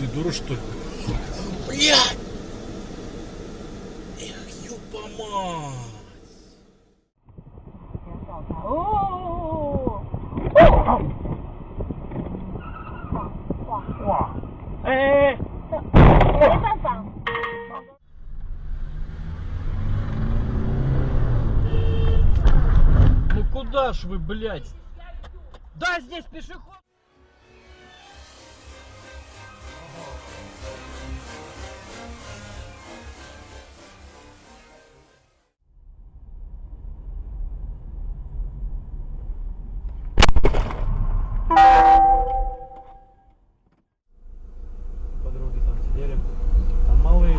Ты дура, что ли? Блядь! Эх, ёпа-мать! Ну куда ж вы, блядь? Да, здесь пешеход! Подруги там сидели. Там малые.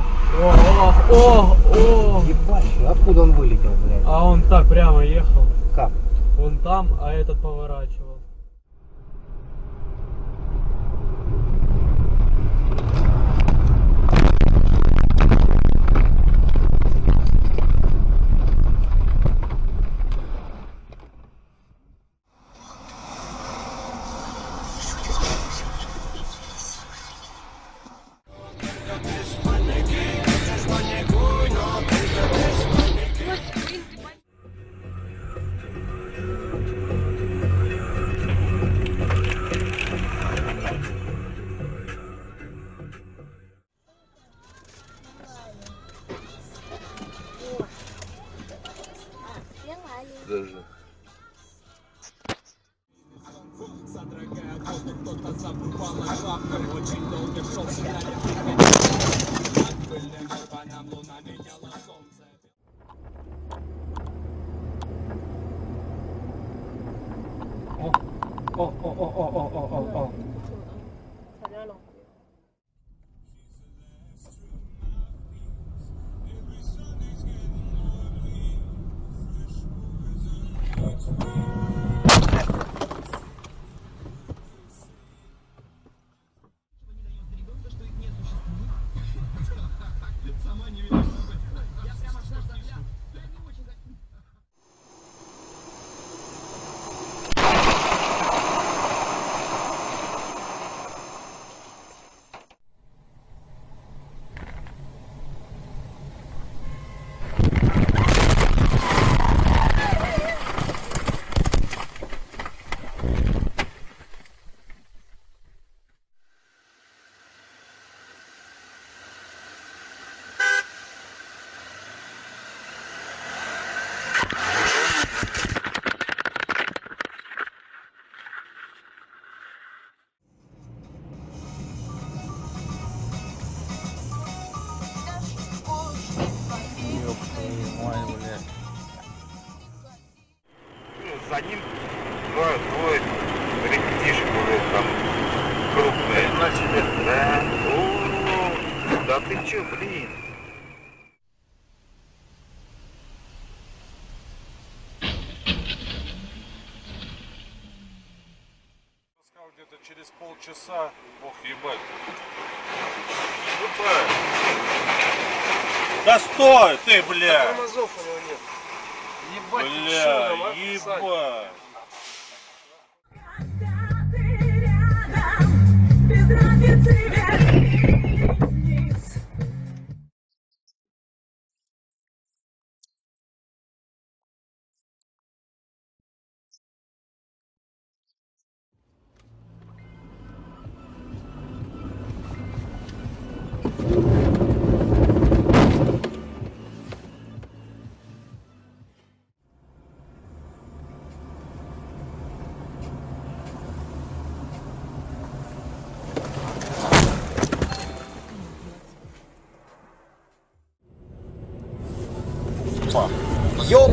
О! Ебать, откуда он вылетел, блядь? А он так прямо ехал. Как? Он там, а этот поворачивал. Даже. О. За ним двое ребятишек уже там крупные. На тебе? Да. О, да ты чё, блин? Где-то через полчаса, бог ебать. Да стой ты, бля! Тормозов у него нет. Ебать, бля, ебать. Ёб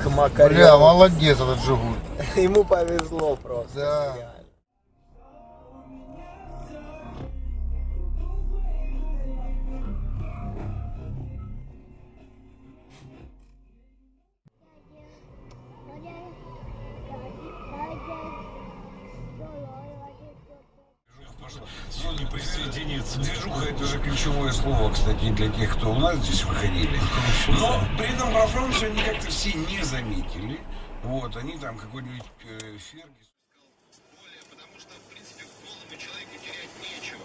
к макарёву. Бля, молодец этот Жигуль. Ему повезло просто. Да. Реально. Зоне присоединиться. Движуха — это же ключевое слово, кстати, для тех, кто у нас здесь выходили. Но при этом во Франции они как-то все не заметили. Вот, они там какой-нибудь Фергюс. Потому что, в принципе, голому человеку терять нечего.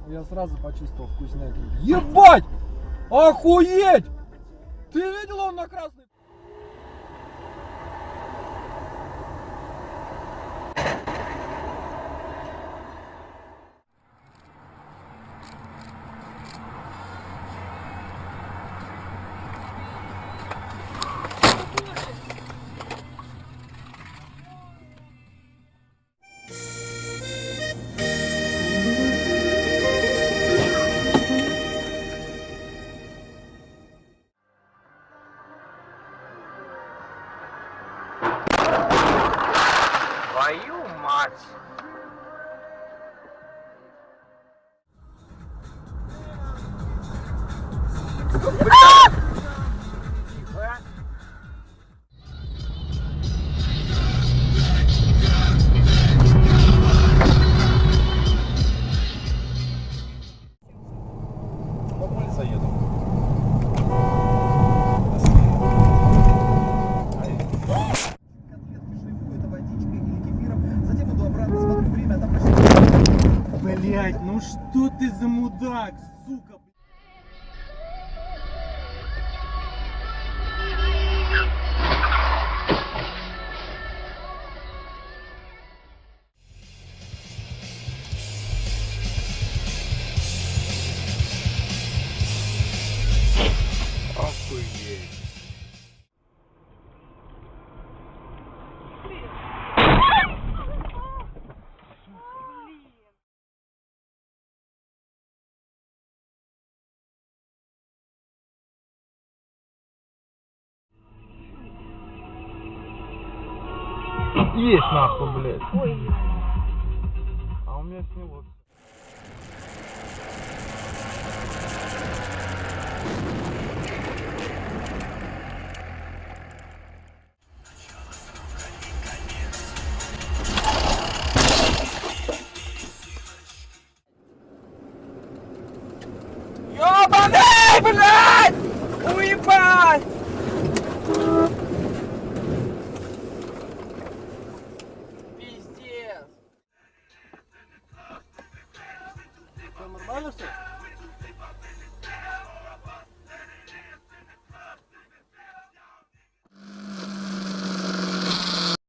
Я сразу почувствовал вкуснятину. Ебать! Охуеть! Ты видел, он на красный? Твою мать! Блять, ну что ты за мудак, сука, блядь. Охуеть. Есть нахуй, блядь. Ой. А у меня снялось. Ёбаный, блядь! Уебать! Пиздец! Все нормально все?